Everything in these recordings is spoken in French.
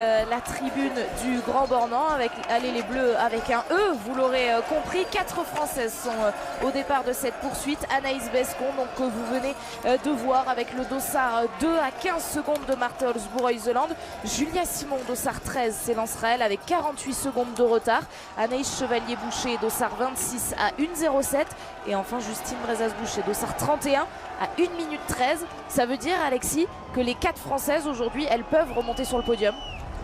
La tribune du Grand Bornand avec allez les Bleus avec un E, vous l'aurez compris. 4 Françaises sont au départ de cette poursuite. Anaïs Bescon, donc que vous venez de voir avec le dossard 2 à 15 secondes de Marthe Olsbourg-Heuseland. Julia Simon, dossard 13, s'élancera elle avec 48 secondes de retard. Anaïs Chevalier-Boucher, dossard 26 à 1,07. Et enfin Justine Brezas-Boucher, dossard 31 à 1 minute 13. Ça veut dire, Alexis, que les 4 Françaises aujourd'hui, elles peuvent remonter sur le podium.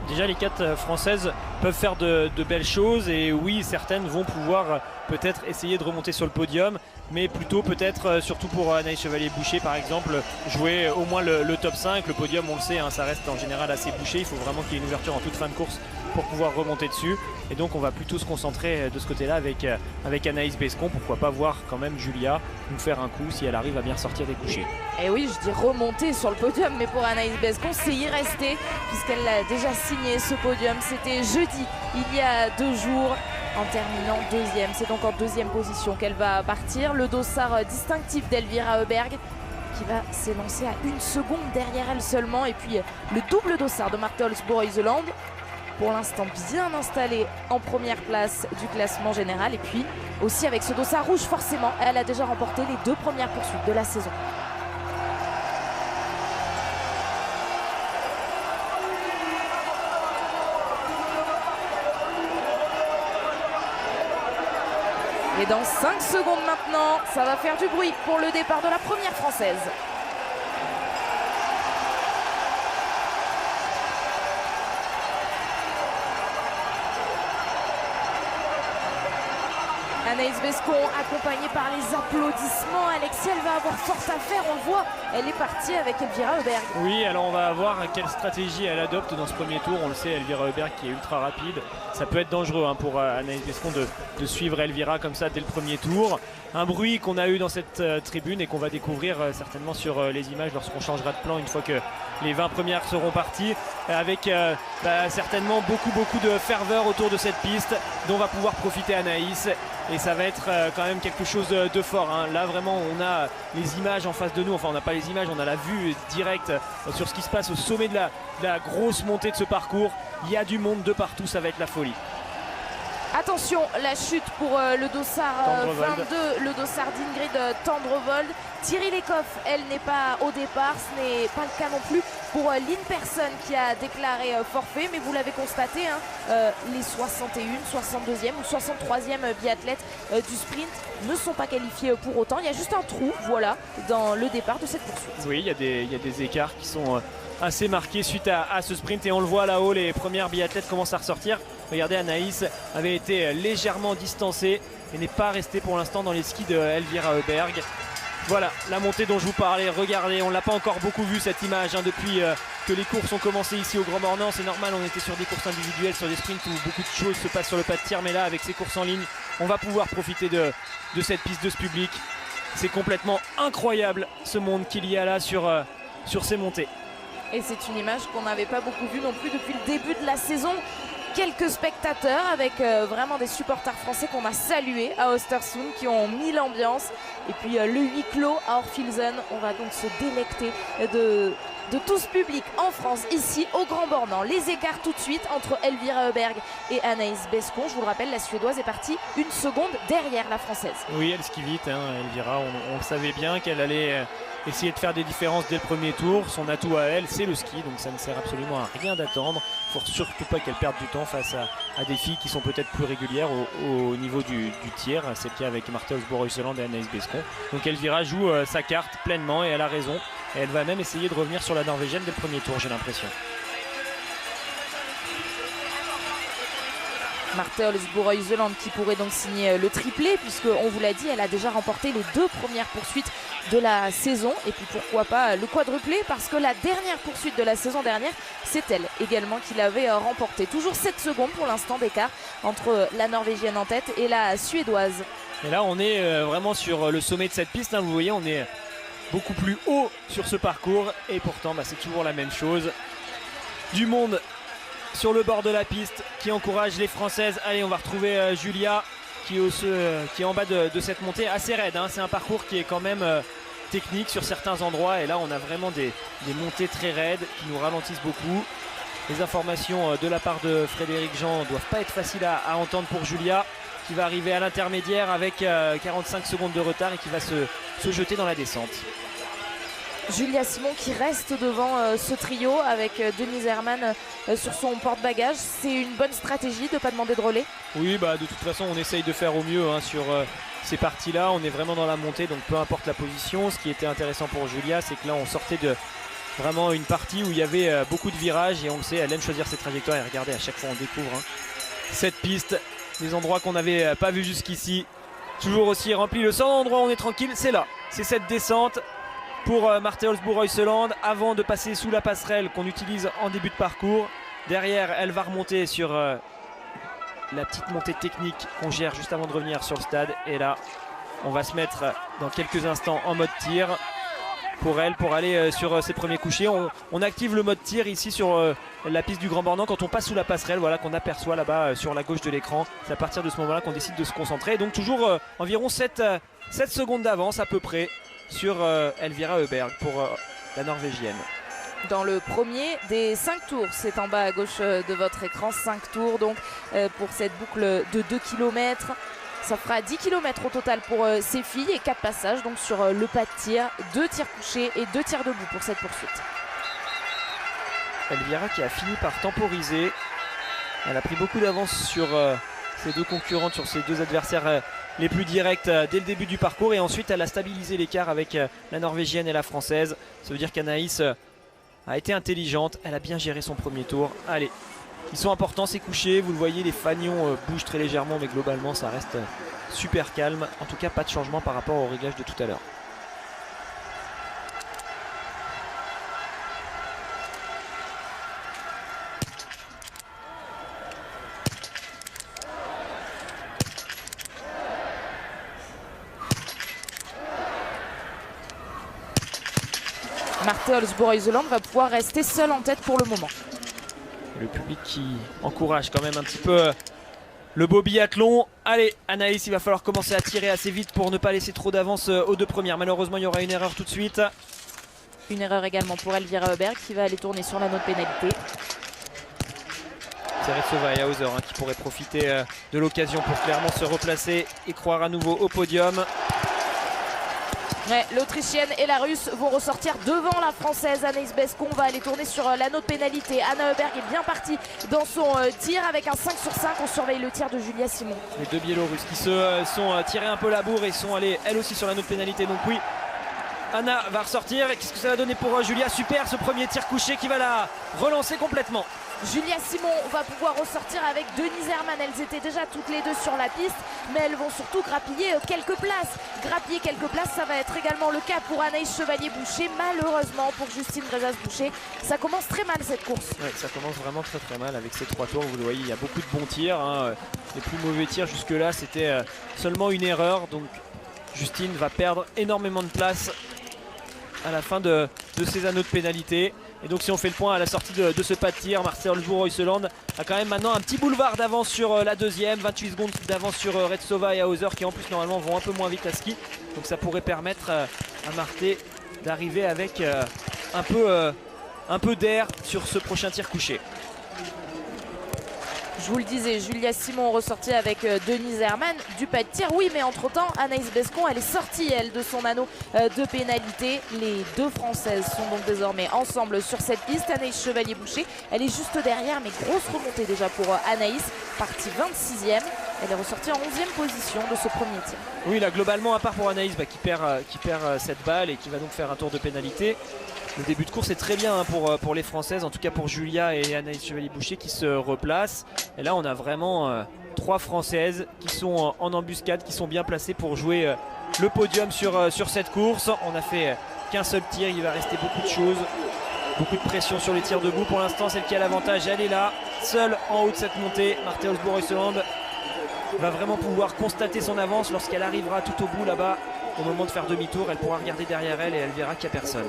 Déjà, les 4 Françaises peuvent faire de belles choses et oui, certaines vont pouvoir peut-être essayer de remonter sur le podium, mais plutôt peut-être, surtout pour Anaïs Chevalier-Boucher par exemple, jouer au moins le top 5. Le podium, on le sait, hein, ça reste en général assez bouché. Il faut vraiment qu'il y ait une ouverture en toute fin de course pour pouvoir remonter dessus. Et donc on va plutôt se concentrer de ce côté-là avec Anaïs Bescon. Pourquoi pas voir quand même Julia nous faire un coup si elle arrive à bien sortir des couchers. Et oui, je dis remonter sur le podium, mais pour Anaïs Bescon, c'est y rester puisqu'elle a déjà signé ce podium. C'était jeudi, il y a 2 jours, en terminant deuxième. C'est donc en deuxième position qu'elle va partir. Le dossard distinctif d'Elvira Heuberg qui va s'élancer à 1 seconde derrière elle seulement. Et puis le double dossard de Marthe Olsbourg-Heuseland, pour l'instant bien installée en première place du classement général. Et puis aussi avec ce dossard rouge, forcément, elle a déjà remporté les 2 premières poursuites de la saison. Et dans 5 secondes maintenant, ça va faire du bruit pour le départ de la première Française. Anaïs Bescon accompagnée par les applaudissements. Alexis, elle va avoir fort à faire, on le voit. Elle est partie avec Elvira Heuberg. Oui, alors on va voir quelle stratégie elle adopte dans ce premier tour. On le sait, Elvira Heuberg qui est ultra rapide. Ça peut être dangereux hein, pour Anaïs Bescon de suivre Elvira comme ça dès le premier tour. Un bruit qu'on a eu dans cette tribune et qu'on va découvrir certainement sur les images lorsqu'on changera de plan une fois que les 20 premières seront parties, avec certainement beaucoup de ferveur autour de cette piste dont va pouvoir profiter Anaïs. Et ça va être quand même quelque chose de fort hein. Là vraiment on a les images en face de nous, enfin on n'a pas les images, on a la vue directe sur ce qui se passe au sommet de la grosse montée de ce parcours. Il y a du monde de partout, ça va être la folie. Attention, la chute pour le dossard 22, le dossard d'Ingrid Tendrevold. Thierry Lecoff, elle n'est pas au départ, ce n'est pas le cas non plus pour Lynn Persson qui a déclaré forfait. Mais vous l'avez constaté, hein, les 61, 62e ou 63e biathlètes du sprint ne sont pas qualifiés pour autant. Il y a juste un trou, voilà, dans le départ de cette poursuite. Oui, il y a des écarts qui sont assez marqués suite à ce sprint et on le voit là-haut, les premières biathlètes commencent à ressortir. Regardez, Anaïs avait été légèrement distancée et n'est pas restée pour l'instant dans les skis de Elvira Heuberg. Voilà la montée dont je vous parlais. Regardez, on ne l'a pas encore beaucoup vu cette image hein, depuis que les courses ont commencé ici au Grand Bornand. C'est normal, on était sur des courses individuelles, sur des sprints où beaucoup de choses se passent sur le pas de tir. Mais là, avec ces courses en ligne, on va pouvoir profiter de cette piste, de ce public. C'est complètement incroyable ce monde qu'il y a là sur ces montées. Et c'est une image qu'on n'avait pas beaucoup vue non plus depuis le début de la saison. Quelques spectateurs avec vraiment des supporters français qu'on a salués à Östersund qui ont mis l'ambiance. Et puis le huis clos à Orfilsen, on va donc se délecter de tout ce public en France, ici au Grand Bornand. Les écarts tout de suite entre Elvira Heuberg et Anaïs Bescon. Je vous le rappelle, la Suédoise est partie 1 seconde derrière la Française. Oui, elle skie vite, hein, Elvira. On savait bien qu'elle allait essayer de faire des différences dès le premier tour. Son atout à elle, c'est le ski, donc ça ne sert absolument à rien d'attendre. Il ne faut surtout pas qu'elle perde du temps face à des filles qui sont peut-être plus régulières au niveau du tir. C'est le cas avec Marthe Olsbourg-Heuseland et Anaïs Bescon. Donc Elvira joue sa carte pleinement et elle a raison. Et elle va même essayer de revenir sur la Norvégienne dès le premier tour, j'ai l'impression. Marthe Olsbourg-Heuseland qui pourrait donc signer le triplé, puisqu'on vous l'a dit, elle a déjà remporté les 2 premières poursuites de la saison. Et puis pourquoi pas le quadruplé, parce que la dernière poursuite de la saison dernière, c'est elle également qui l'avait remporté. Toujours 7 secondes pour l'instant d'écart entre la Norvégienne en tête et la Suédoise. Et là on est vraiment sur le sommet de cette piste, hein, vous voyez, on est beaucoup plus haut sur ce parcours et pourtant c'est toujours la même chose. Du monde sur le bord de la piste qui encourage les Françaises. Allez, on va retrouver Julia qui est en bas de cette montée assez raide, hein. C'est un parcours qui est quand même technique sur certains endroits et là on a vraiment des montées très raides qui nous ralentissent beaucoup. les informations de la part de Frédéric Jean ne doivent pas être faciles à entendre pour Julia, qui va arriver à l'intermédiaire avec 45 secondes de retard et qui va se jeter dans la descente. Julia Simon qui reste devant ce trio avec Denise Herrmann sur son porte-bagages. C'est une bonne stratégie de ne pas demander de relais? Oui, de toute façon on essaye de faire au mieux sur ces parties-là. On est vraiment dans la montée, donc peu importe la position. Ce qui était intéressant pour Julia, c'est que là on sortait de vraiment une partie où il y avait beaucoup de virages et on le sait, elle aime choisir ses trajectoires et regardez, à chaque fois on découvre cette piste, des endroits qu'on n'avait pas vus jusqu'ici. Toujours aussi rempli, le seul endroit où on est tranquille, c'est là, c'est cette descente pour Marthe Olsbourg-Reuseland avant de passer sous la passerelle qu'on utilise en début de parcours. Derrière, elle va remonter sur la petite montée technique qu'on gère juste avant de revenir sur le stade. Et là, on va se mettre dans quelques instants en mode tir pour elle, pour aller sur ses premiers couchers. On active le mode tir ici sur la piste du Grand Bornand quand on passe sous la passerelle, voilà, qu'on aperçoit là-bas sur la gauche de l'écran. C'est à partir de ce moment-là qu'on décide de se concentrer. Donc toujours environ 7 secondes d'avance à peu près sur Elvira Öberg pour la Norvégienne. Dans le premier des 5 tours, c'est en bas à gauche de votre écran, 5 tours donc pour cette boucle de 2 km. Ça fera 10 km au total pour ces filles et 4 passages donc sur le pas de tir, 2 tirs couchés et 2 tirs debout pour cette poursuite. Elvira qui a fini par temporiser. Elle a pris beaucoup d'avance sur ses deux concurrentes, sur ses deux adversaires les plus directs dès le début du parcours, et ensuite elle a stabilisé l'écart avec la Norvégienne et la Française. Ça veut dire qu'Anaïs a été intelligente, elle a bien géré son premier tour. Allez, ils sont importants ces couchers, vous le voyez, les fanions bougent très légèrement, mais globalement ça reste super calme. En tout cas pas de changement par rapport au réglage de tout à l'heure. Marthe Olsbourg-Reuseland va pouvoir rester seule en tête pour le moment. Le public qui encourage quand même un petit peu le beau biathlon. Allez, Anaïs, il va falloir commencer à tirer assez vite pour ne pas laisser trop d'avance aux deux premières. Malheureusement, il y aura une erreur tout de suite. Une erreur également pour Elvira Öberg qui va aller tourner sur la note pénalité. C'est Retsova et Hauser qui pourraient profiter de l'occasion pour clairement se replacer et croire à nouveau au podium. Ouais, l'Autrichienne et la Russe vont ressortir devant la Française. Anaïs Bescon va aller tourner sur la note pénalité. Anna Öberg est bien partie dans son tir avec un 5 sur 5. On surveille le tir de Julia Simon. Les deux Biélorusses qui se sont tirés un peu la bourre et sont allés elles aussi sur la note pénalité. Donc oui, Anna va ressortir. Et qu'est-ce que ça va donner pour Julia? Super, ce premier tir couché qui va la relancer complètement. Julia Simon va pouvoir ressortir avec Denise Herrmann. Elles étaient déjà toutes les deux sur la piste, mais elles vont surtout grappiller quelques places. Grappiller quelques places, ça va être également le cas pour Anaïs Chevalier-Boucher. Malheureusement pour Justine Brezas-Boucher, ça commence très mal cette course. Ouais, ça commence vraiment très mal avec ces 3 tours. Vous le voyez, il y a beaucoup de bons tirs. Les plus mauvais tirs jusque-là, c'était seulement une erreur. Donc Justine va perdre énormément de place à la fin de ces anneaux de pénalité. Et donc si on fait le point à la sortie de ce pas de tir, Marthe Olsbourg-Reuseland a quand même maintenant un petit boulevard d'avance sur la deuxième, 28 secondes d'avance sur Retsova et Hauser qui en plus normalement vont un peu moins vite à ski. Donc ça pourrait permettre à Marthe d'arriver avec un peu d'air sur ce prochain tir couché. Je vous le disais, Julia Simon ressortie avec Denise Herrmann du pas de tir. Oui, mais entre-temps, Anaïs Bescon, elle est sortie, elle, de son anneau de pénalité. Les deux Françaises sont donc désormais ensemble sur cette piste. Anaïs Chevalier-Boucher, elle est juste derrière, mais grosse remontée déjà pour Anaïs. Partie 26e. Elle est ressortie en 11e position de ce premier tir. Oui, là, globalement, à part pour Anaïs qui perd cette balle et qui va donc faire un tour de pénalité. Le début de course est très bien pour les Françaises, en tout cas pour Julia et Anaïs Chevalier-Boucher qui se replacent. Et là on a vraiment 3 Françaises qui sont en embuscade, qui sont bien placées pour jouer le podium sur cette course. On n'a fait qu'un seul tir, il va rester beaucoup de choses. Beaucoup de pression sur les tirs debout. Pour l'instant celle qui a l'avantage, elle est là, seule en haut de cette montée. Marthe Olsbourg-Reuseland va vraiment pouvoir constater son avance lorsqu'elle arrivera tout au bout là-bas. Au moment de faire demi-tour, elle pourra regarder derrière elle et elle verra qu'il n'y a personne.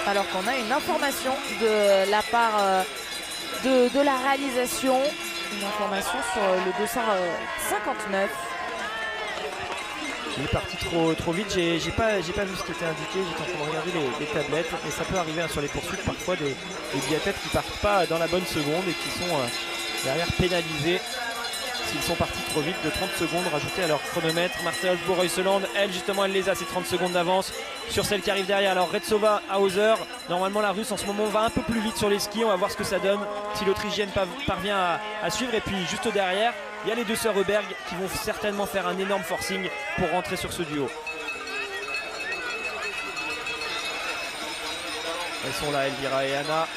Alors qu'on a une information de la part de la réalisation, une information sur le 259. Il est parti trop vite, j'ai pas vu ce qui était indiqué, j'étais en train de regarder les tablettes, et ça peut arriver sur les poursuites parfois des biathlètes qui partent pas dans la bonne seconde et qui sont derrière pénalisés s'ils sont partis trop vite de 30 secondes rajoutés à leur chronomètre. Marthe Olsbu-Reuseland, elle justement elle les a, ces 30 secondes d'avance sur celle qui arrive derrière. Alors Retsova, Hauser, normalement la Russe en ce moment va un peu plus vite sur les skis, on va voir ce que ça donne si l'Autrichienne parvient à suivre. Et puis juste derrière il y a les deux sœurs Heuberg qui vont certainement faire un énorme forcing pour rentrer sur ce duo. Elles sont là, Elvira et Anna.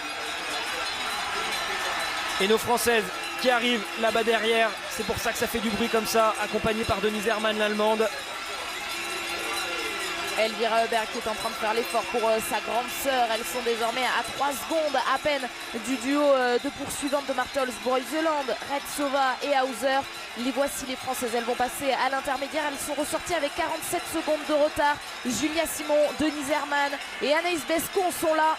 Et nos Françaises qui arrivent là-bas derrière, c'est pour ça que ça fait du bruit comme ça, accompagnée par Denise Herrmann, l'Allemande. Elvira Heuberg qui est en train de faire l'effort pour sa grande sœur. Elles sont désormais à 3 secondes à peine du duo de poursuivantes de Marthe Olsbu-Reuseland, Retsova et Hauser. Les voici les Françaises, elles vont passer à l'intermédiaire. Elles sont ressorties avec 47 secondes de retard. Julia Simon, Denise Herrmann et Anaïs Bescon sont là.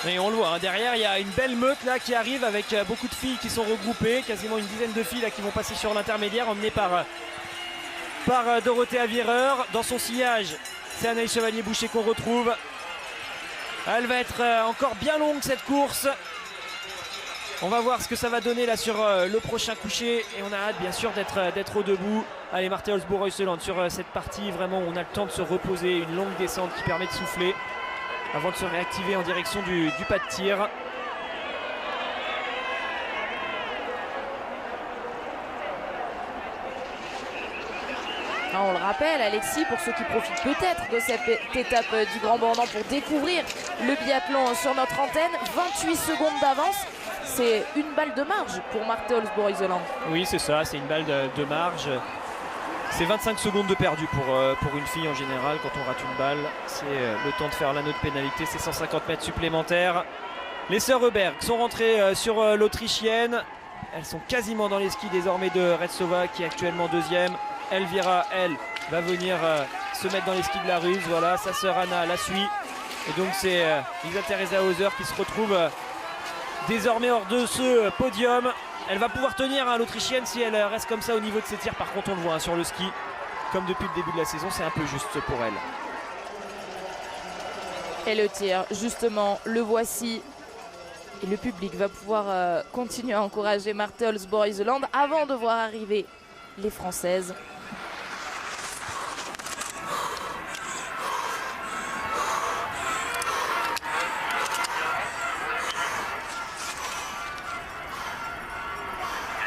Et on le voit, hein, derrière il y a une belle meute là qui arrive avec beaucoup de filles qui sont regroupées, quasiment une dizaine de filles là qui vont passer sur l'intermédiaire, emmenées par Dorothée Avireur. Dans son sillage, c'est Anaïs Chevalier-Boucher qu'on retrouve. Elle va être encore bien longue cette course. On va voir ce que ça va donner là sur le prochain coucher et on a hâte bien sûr d'être au debout. Allez, Marthe Olsbu-Reuseland sur cette partie vraiment où on a le temps de se reposer, une longue descente qui permet de souffler avant de se réactiver en direction du pas de tir. On le rappelle, Alexis, pour ceux qui profitent peut-être de cette étape du Grand Bornand pour découvrir le biathlon sur notre antenne, 28 secondes d'avance, c'est une balle de marge pour Marthe Olsbu-Reuseland. Oui, c'est ça, c'est une balle de marge. C'est 25 secondes de perdu pour une fille en général. Quand on rate une balle, c'est le temps de faire l'anneau de pénalité, c'est 150 mètres supplémentaires. Les sœurs Heuberg sont rentrées sur l'Autrichienne. Elles sont quasiment dans les skis désormais de Retsova qui est actuellement deuxième. Elvira, elle, va venir se mettre dans les skis de la Russe. Voilà, sa sœur Anna la suit. Et donc c'est Lisa Teresa Hauser qui se retrouve désormais hors de ce podium. Elle va pouvoir tenir l'Autrichienne si elle reste comme ça au niveau de ses tirs. Par contre on le voit hein, sur le ski, comme depuis le début de la saison, c'est un peu juste pour elle. Et le tir, justement, le voici. Et le public va pouvoir continuer à encourager Marthe Olsbu-Reuseland avant de voir arriver les Françaises.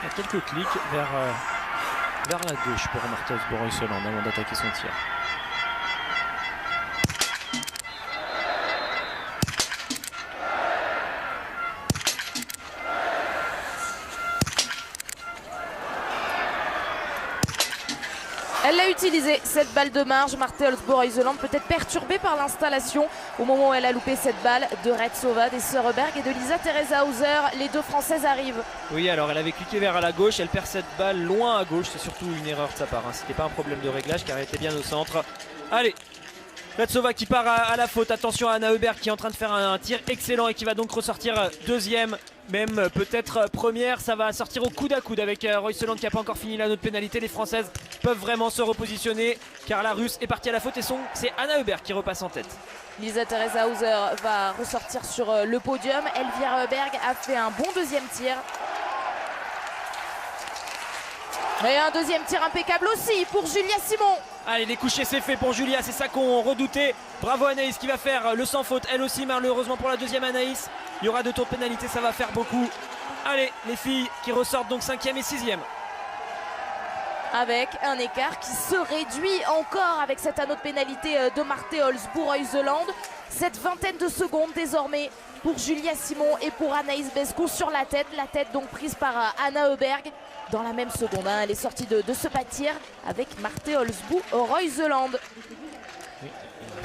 Il y a quelques clics vers la gauche pour Marthe Olsbu-Reuseland avant d'attaquer son tir. Elle l'a utilisé, cette balle de marge. Marthe Olsbu-Reuseland peut-être perturbée par l'installation au moment où elle a loupé cette balle de Retsova, des sœurs Heuberg et de Lisa Teresa Hauser. Les deux Françaises arrivent. Oui, alors elle avait cliqué vers la gauche, elle perd cette balle loin à gauche. C'est surtout une erreur de sa part, hein. C'était pas un problème de réglage car elle était bien au centre. Allez, Retsova qui part à la faute. Attention à Anna Heuberg qui est en train de faire un tir excellent et qui va donc ressortir deuxième, même peut-être première. Ça va sortir au coude à coude avec Reuseland qui n'a pas encore fini l'anneau de pénalité. Les Françaises peuvent vraiment se repositionner car la Russe est partie à la faute et c'est Anna Heuberg qui repasse en tête. Lisa Teresa Hauser va ressortir sur le podium. Elvira Heuberg a fait un bon deuxième tir. Et un deuxième tir impeccable aussi pour Julia Simon. Allez, les couchers c'est fait pour Julia, c'est ça qu'on redoutait. Bravo Anaïs qui va faire le sans faute elle aussi, malheureusement pour la deuxième Anaïs. Il y aura 2 tours de pénalité, ça va faire beaucoup. Allez, les filles qui ressortent donc 5e et 6e. Avec un écart qui se réduit encore avec cet anneau de pénalité de Marthe Olsbu-Reuseland. Cette vingtaine de secondes désormais pour Julia Simon et pour Anaïs Bescon sur la tête donc prise par Anna Heuberg. Dans la même seconde, hein, elle est sortie de ce pas de tir avec Marthe Olsbu-Reuseland. Oui,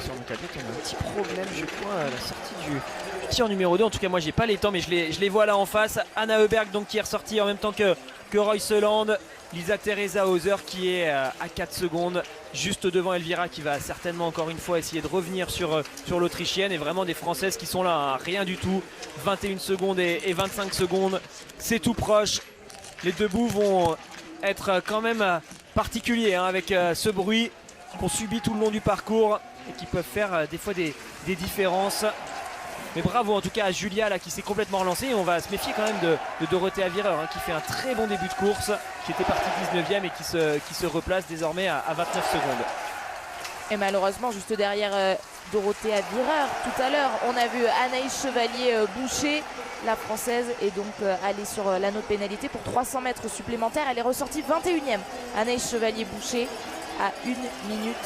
sur mon tablette on a un petit problème je crois à la sortie du tir numéro 2. En tout cas moi j'ai pas les temps mais je les vois là en face. Anna Heuberg donc qui est ressortie en même temps que Reuseland. Lisa Teresa Hauser qui est à 4 secondes juste devant Elvira qui va certainement encore une fois essayer de revenir sur l'Autrichienne. Et vraiment des Françaises qui sont là, hein, rien du tout. 21 secondes et 25 secondes, c'est tout proche. Les deux bouts vont être quand même particulier hein, avec ce bruit qu'on subit tout le long du parcours et qui peuvent faire des fois des différences. Mais bravo en tout cas à Julia là, qui s'est complètement relancée. Et on va se méfier quand même de Dorothea Wierer hein, qui fait un très bon début de course, qui était partie 19e et qui se replace désormais à 29 secondes. Et malheureusement juste derrière Dorothea Wierer tout à l'heure on a vu Anaïs Chevalier-Boucher, la française, est donc allée sur l'anneau de pénalité pour 300 mètres supplémentaires. Elle est ressortie 21e. Anaïs Chevalier-Boucher à 1 minute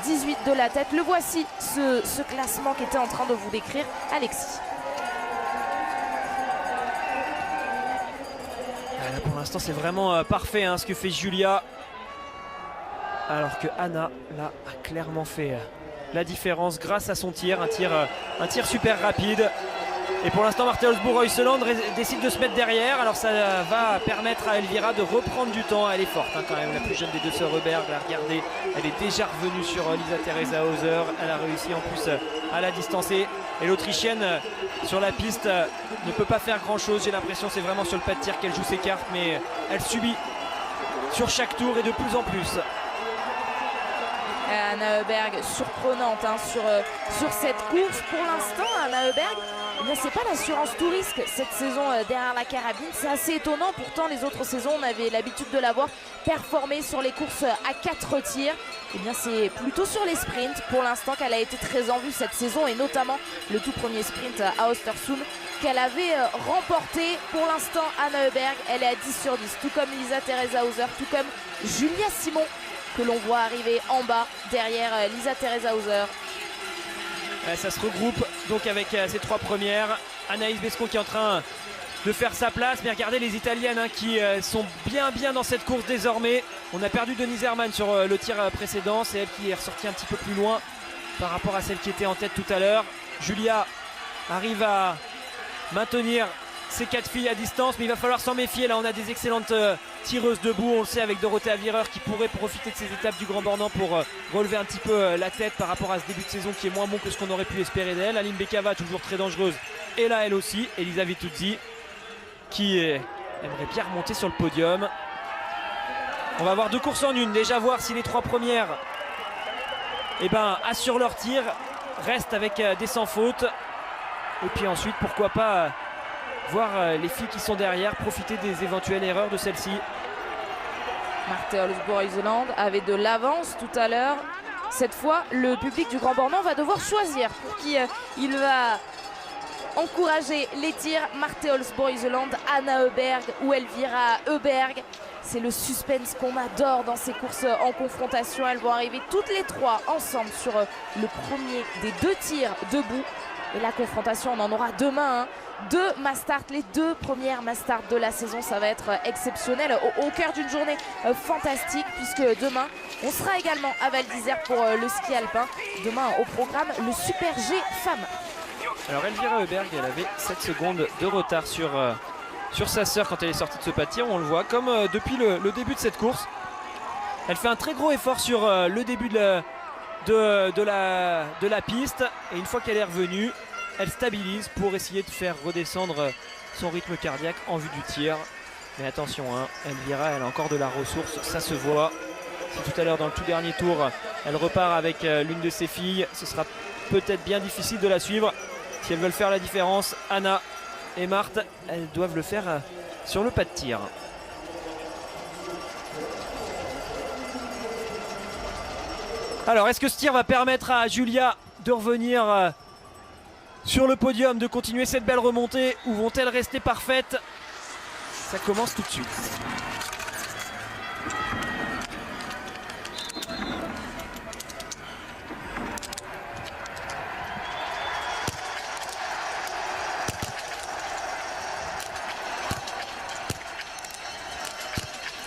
18 de la tête. Le voici, ce classement qu'était en train de vous décrire Alexis. Là, pour l'instant c'est vraiment parfait hein, ce que fait Julia. Alors que Anna là, a clairement fait la différence grâce à son tir. Un tir super rapide. Et pour l'instant Marthe Olsbourg-Huisseland décide de se mettre derrière. Alors ça va permettre à Elvira de reprendre du temps. Elle est forte hein, quand même, la plus jeune des deux sœurs Heuberg. Regardez, elle est déjà revenue sur Lisa Theresa Hauser. Elle a réussi en plus à la distancer. Et l'Autrichienne sur la piste ne peut pas faire grand chose. J'ai l'impression c'est vraiment sur le pas de tir qu'elle joue ses cartes. Mais elle subit sur chaque tour et de plus en plus. Anna Heuberg surprenante hein, sur cette course. Pour l'instant Anna Heuberg, c'est pas l'assurance tout risque cette saison derrière la carabine. C'est assez étonnant, pourtant les autres saisons on avait l'habitude de la voir performer sur les courses à 4 tirs. Et bien c'est plutôt sur les sprints pour l'instant qu'elle a été très en vue cette saison, et notamment le tout premier sprint à Östersund qu'elle avait remporté. Pour l'instant Anna Heuberg, elle est à 10 sur 10, tout comme Lisa Theresa Hauser, tout comme Julia Simon que l'on voit arriver en bas derrière Lisa Theresa Hauser. Ça se regroupe donc avec ces trois premières. Anaïs Bescon qui est en train de faire sa place, mais regardez les Italiennes hein, qui sont bien dans cette course désormais. On a perdu Denise Herrmann sur le tir précédent, c'est elle qui est ressortie un petit peu plus loin par rapport à celle qui était en tête tout à l'heure. Julia arrive à maintenir ces 4 filles à distance, mais il va falloir s'en méfier. Là on a des excellentes tireuses debout, on le sait, avec Dorothea Wierer qui pourrait profiter de ces étapes du Grand Bornand pour relever un petit peu la tête par rapport à ce début de saison qui est moins bon que ce qu'on aurait pu espérer d'elle. Aline Bekava toujours très dangereuse, et là elle aussi, Elisa Vituzzi qui aimerait bien remonter sur le podium. On va avoir 2 courses en une, déjà voir si les 3 premières assurent leur tir, restent avec des sans faute, et puis ensuite pourquoi pas voir les filles qui sont derrière profiter des éventuelles erreurs de celle-ci. Marthe Olsbourg-Huisseland avait de l'avance tout à l'heure. Cette fois, le public du Grand Bornand va devoir choisir pour qui il va encourager les tirs. Marthe Olsbourg-Huisseland, Anna Heuberg ou Elvira Heuberg. C'est le suspense qu'on adore dans ces courses en confrontation. Elles vont arriver toutes les 3 ensemble sur le premier des 2 tirs debout. Et la confrontation, on en aura demain. 2 Mastart, les 2 premières Mastart de la saison. Ça va être exceptionnel au cœur d'une journée fantastique, puisque demain, on sera également à Val d'Isère pour le ski alpin. Demain, au programme, le Super G Femmes. Alors Elvira Heuberg, elle avait 7 secondes de retard sur sa sœur quand elle est sortie de ce pas de tir. On le voit, comme depuis le début de cette course. Elle fait un très gros effort sur le début de la piste, et une fois qu'elle est revenue, elle stabilise pour essayer de faire redescendre son rythme cardiaque en vue du tir. Mais attention, hein, Elvira, elle a encore de la ressource, ça se voit. Si tout à l'heure dans le tout dernier tour elle repart avec l'une de ses filles, ce sera peut-être bien difficile de la suivre. Si elles veulent faire la différence, Anna et Marthe, elles doivent le faire sur le pas de tir. Alors est-ce que ce tir va permettre à Julia de revenir sur le podium, de continuer cette belle remontée, ou vont-elles rester parfaites? Ça commence tout de suite.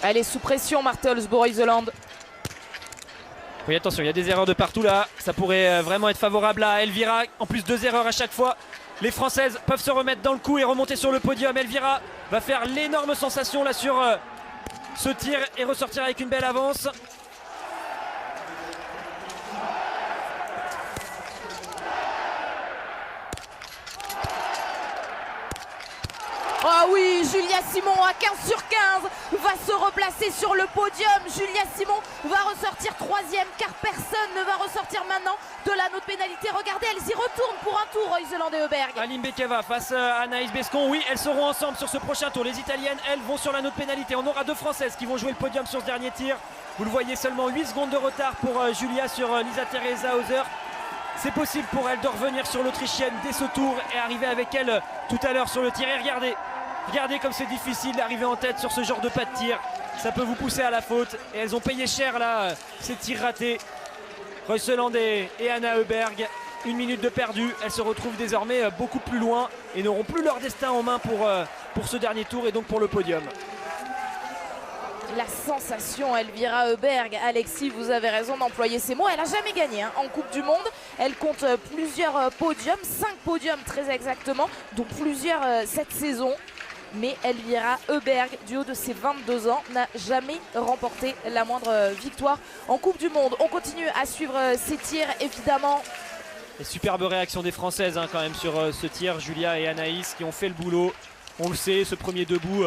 Elle est sous pression, Marthe Olsbourg-Huisseland. Oui, attention, il y a des erreurs de partout là. Ça pourrait vraiment être favorable à Elvira. En plus, 2 erreurs à chaque fois. Les Françaises peuvent se remettre dans le coup et remonter sur le podium. Elvira va faire l'énorme sensation là sur ce tir et ressortir avec une belle avance. Ah oui, Et Julia Simon à 15 sur 15 va se replacer sur le podium. Julia Simon va ressortir troisième car personne ne va ressortir maintenant de l'anneau de pénalité. Regardez, elles y retournent pour un tour, Reuseland et Heuberg. Aline Bekava face à Anaïs Bescon. Oui, elles seront ensemble sur ce prochain tour. Les Italiennes, elles, vont sur l'anneau de pénalité. On aura deux Françaises qui vont jouer le podium sur ce dernier tir. Vous le voyez, seulement 8 secondes de retard pour Julia sur Lisa Theresa Hauser. C'est possible pour elle de revenir sur l'Autrichienne dès ce tour et arriver avec elle tout à l'heure sur le tir. Et regardez comme c'est difficile d'arriver en tête sur ce genre de pas de tir. Ça peut vous pousser à la faute. Et elles ont payé cher là, ces tirs ratés. Reuseland et Anna Heuberg, 1 minute de perdu. Elles se retrouvent désormais beaucoup plus loin et n'auront plus leur destin en main pour ce dernier tour et donc pour le podium. La sensation Elvira Heuberg, Alexis, vous avez raison d'employer ces mots. Elle n'a jamais gagné en Coupe du Monde. Elle compte plusieurs podiums, 5 podiums très exactement, dont plusieurs cette saison. Mais Elvira Heuberg, du haut de ses 22 ans, n'a jamais remporté la moindre victoire en Coupe du Monde. On continue à suivre ces tirs, évidemment. Et superbe réaction des Françaises quand même sur ce tir. Julia et Anaïs qui ont fait le boulot. On le sait, ce premier debout,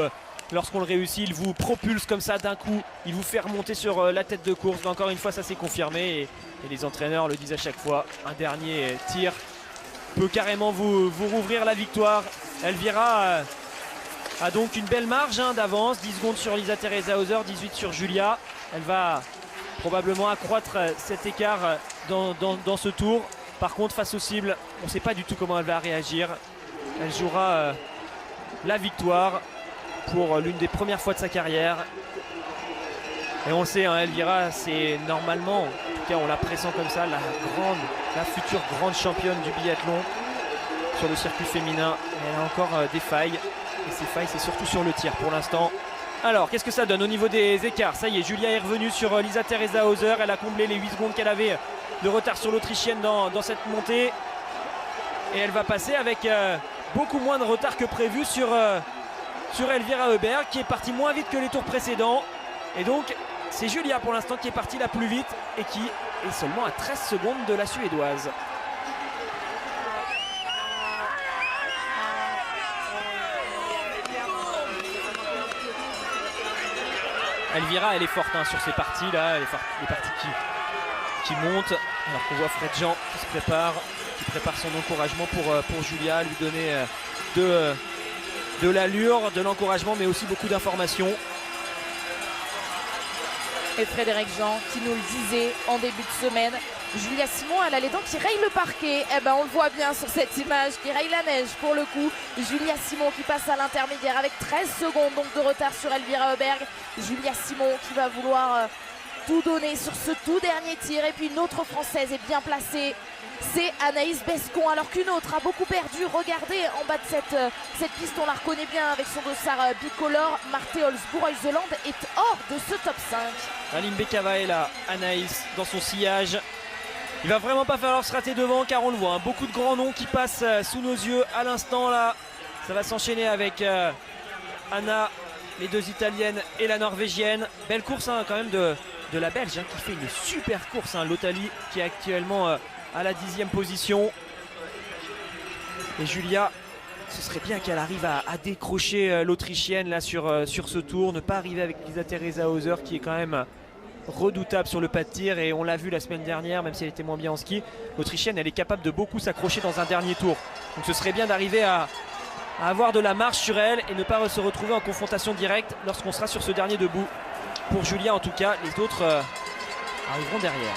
lorsqu'on le réussit, il vous propulse comme ça d'un coup. Il vous fait remonter sur la tête de course. Mais encore une fois, ça s'est confirmé. Et les entraîneurs le disent à chaque fois. Un dernier tir peut carrément vous rouvrir la victoire. Elvira a donc une belle marge d'avance. 10 secondes sur Lisa Theresa Hauser, 18 sur Julia. Elle va probablement accroître cet écart dans ce tour. Par contre, face aux cibles, on ne sait pas du tout comment elle va réagir. Elle jouera la victoire pour l'une des premières fois de sa carrière. Et on le sait, Elvira, c'est normalement, en tout cas on la pressent comme ça, la future grande championne du biathlon sur le circuit féminin. Elle a encore des failles. Et ces failles, c'est surtout sur le tir pour l'instant. Alors, qu'est-ce que ça donne au niveau des écarts? Ça y est, Julia est revenue sur Lisa Theresa Hauser. Elle a comblé les 8 secondes qu'elle avait de retard sur l'Autrichienne dans cette montée. Et elle va passer avec beaucoup moins de retard que prévu sur Elvira Heuberg, qui est partie moins vite que les tours précédents. Et donc, c'est Julia pour l'instant qui est partie la plus vite et qui est seulement à 13 secondes de la Suédoise. Elvira, elle est forte sur ces parties là, les parties qui montent, alors qu'on voit Fred Jean qui prépare son encouragement pour Julia, lui donner de l'allure, de l'encouragement, mais aussi beaucoup d'informations. Et Frédéric Jean qui nous le disait en début de semaine, Julia Simon, elle a les dents qui rayent le parquet. Eh ben, on le voit bien sur cette image, qui raye la neige pour le coup. Julia Simon qui passe à l'intermédiaire avec 13 secondes donc de retard sur Elvira Heuberg. Julia Simon qui va vouloir tout donner sur ce tout dernier tir. Et puis une autre Française est bien placée, c'est Anaïs Bescon, alors qu'une autre a beaucoup perdu. Regardez en bas de cette piste, on la reconnaît bien avec son dossard bicolore. Marthe Holzbourg-Reuseland est hors de ce top 5. Aline Bekava est là, Anaïs dans son sillage. Il va vraiment pas falloir se rater devant car on le voit, beaucoup de grands noms qui passent sous nos yeux à l'instant là. Ça va s'enchaîner avec Anna, les deux Italiennes et la Norvégienne. Belle course quand même de la Belge qui fait une super course, Lotali qui est actuellement à la 10e position. Et Julia, ce serait bien qu'elle arrive à décrocher l'Autrichienne là sur ce tour, ne pas arriver avec Lisa Theresa Hauser qui est quand même redoutable sur le pas de tir, et on l'a vu la semaine dernière, même si elle était moins bien en ski, l'Autrichienne elle est capable de beaucoup s'accrocher dans un dernier tour. Donc ce serait bien d'arriver à avoir de la marge sur elle et ne pas se retrouver en confrontation directe lorsqu'on sera sur ce dernier debout. Pour Julia en tout cas, les autres arriveront derrière.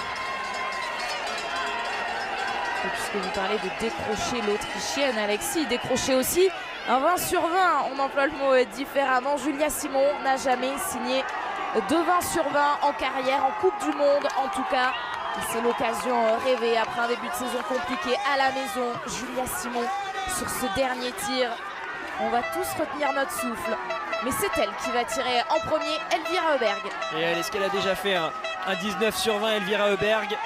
Et puisque vous parlez de décrocher l'Autrichienne, Alexis, décrocher aussi un 20 sur 20, on emploie le mot différemment. Julia Simon n'a jamais signé de 20 sur 20 en carrière, en Coupe du Monde en tout cas. C'est l'occasion rêvée après un début de saison compliqué à la maison. Julia Simon sur ce dernier tir. On va tous retenir notre souffle. Mais c'est elle qui va tirer en premier, Elvira Heuberg. Et est-ce qu'elle a déjà fait un 19 sur 20, Elvira Heuberg?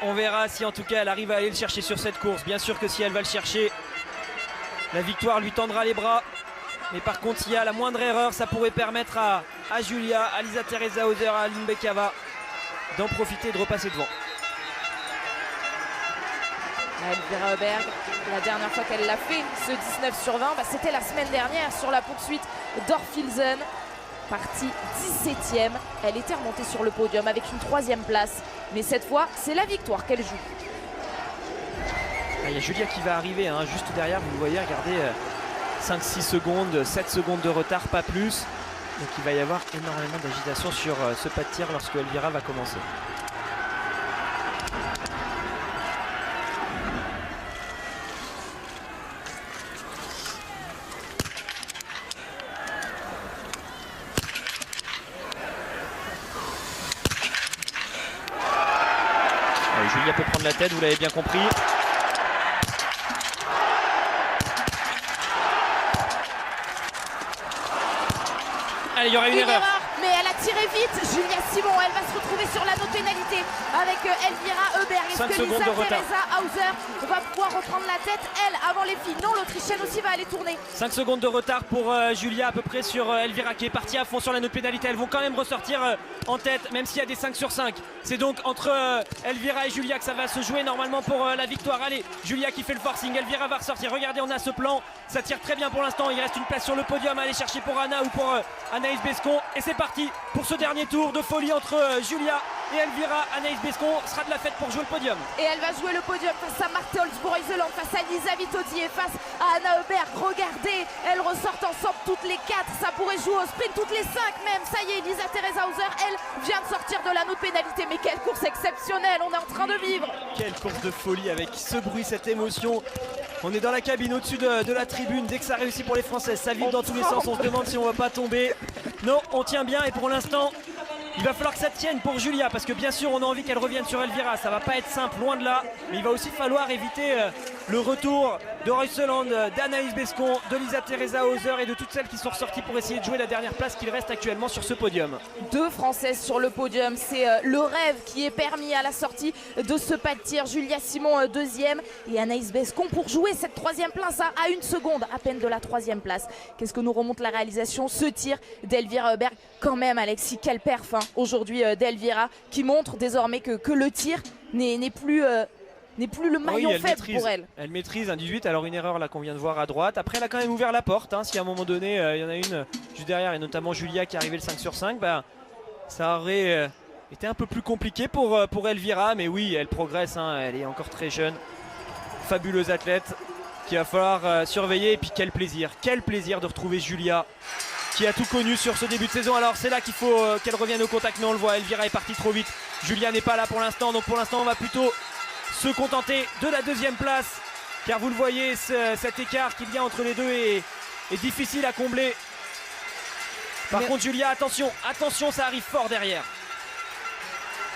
On verra si en tout cas elle arrive à aller le chercher sur cette course. Bien sûr que si elle va le chercher, la victoire lui tendra les bras. Mais par contre, s'il y a la moindre erreur, ça pourrait permettre à Julia, à Lisa Theresa Hauser, à Aline Bekava d'en profiter et de repasser devant. Elvira Oberg, la dernière fois qu'elle l'a fait, ce 19 sur 20, c'était la semaine dernière sur la poursuite d'Orfilsen. Partie 17e, elle était remontée sur le podium avec une 3e place. Mais cette fois, c'est la victoire qu'elle joue. Il y a Julia qui va arriver juste derrière, vous le voyez, regardez, 5-6 secondes, 7 secondes de retard, pas plus. Donc il va y avoir énormément d'agitation sur ce pas de tir lorsque Elvira va commencer. Julia peut prendre la tête, vous l'avez bien compris. Allez, il y aura une erreur. Mais elle a tiré vite. Julia Simon, elle va se retrouver sur l'anneau de pénalité avec Elvira Oberg. Est-ce que Lisa Teresa Hauser va pouvoir reprendre la tête, elle, avant les filles? Non, l'Autrichienne aussi va aller tourner. 5 secondes de retard pour Julia à peu près sur Elvira qui est partie à fond sur l'anneau de pénalité. Elles vont quand même ressortir en tête, même s'il y a des 5 sur 5. C'est donc entre Elvira et Julia que ça va se jouer normalement pour la victoire. Allez, Julia qui fait le forcing, Elvira va ressortir. Regardez, on a ce plan, ça tire très bien pour l'instant. Il reste une place sur le podium à aller chercher pour Anna ou pour Anaïs Bescon. Et c'est parti pour ce dernier tour de folie entre Julia et Elvira. Anaïs Bescon sera de la fête pour jouer le podium. Et elle va jouer le podium face à Marthe Holzbourg-Iseland, face à Lisa Vitozzi et face à Anna Oberg. Regardez, elles ressortent ensemble toutes les 4. Ça pourrait jouer au sprint toutes les 5 même. Ça y est, Lisa Teresa Hauser, elle vient de sortir de l'anneau de pénalité. Mais quelle course exceptionnelle on est en train de vivre. Quelle course de folie avec ce bruit, cette émotion. On est dans la cabine au-dessus de la tribune. Dès que ça réussit pour les Françaises, ça vibre dans tous les sens. On se demande si on va pas tomber. Non, on tient bien et pour l'instant, il va falloir que ça tienne pour Julia parce que bien sûr on a envie qu'elle revienne sur Elvira. Ça va pas être simple, loin de là. Mais il va aussi falloir éviter le retour de Royseland, d'Anaïs Bescon, de Lisa Teresa Hauser et de toutes celles qui sont ressorties pour essayer de jouer la dernière place qu'il reste actuellement sur ce podium. 2 Françaises sur le podium, c'est le rêve qui est permis à la sortie de ce pas de tir. Julia Simon 2e et Anaïs Bescon pour jouer cette 3e place à 1 seconde à peine de la 3e place. Qu'est-ce que nous remonte la réalisation? Ce tir d'Elvira Oberg. Quand même Alexis, quelle perf aujourd'hui d'Elvira qui montre désormais que le tir n'est plus le maillon faible pour elle. Elle maîtrise un 18, alors une erreur là qu'on vient de voir à droite. Après elle a quand même ouvert la porte, si à un moment donné il y en a une juste derrière et notamment Julia qui est arrivée le 5 sur 5, ça aurait été un peu plus compliqué pour Elvira. Mais oui, elle progresse, elle est encore très jeune. Fabuleuse athlète qu'il va falloir surveiller. Et puis quel plaisir de retrouver Julia qui a tout connu sur ce début de saison. Alors c'est là qu'il faut qu'elle revienne au contact, mais on le voit, Elvira est partie trop vite. Julia n'est pas là pour l'instant, donc pour l'instant on va plutôt se contenter de la 2e place, car vous le voyez, cet écart qu'il y a entre les deux est difficile à combler. Par contre Julia, attention, ça arrive fort derrière.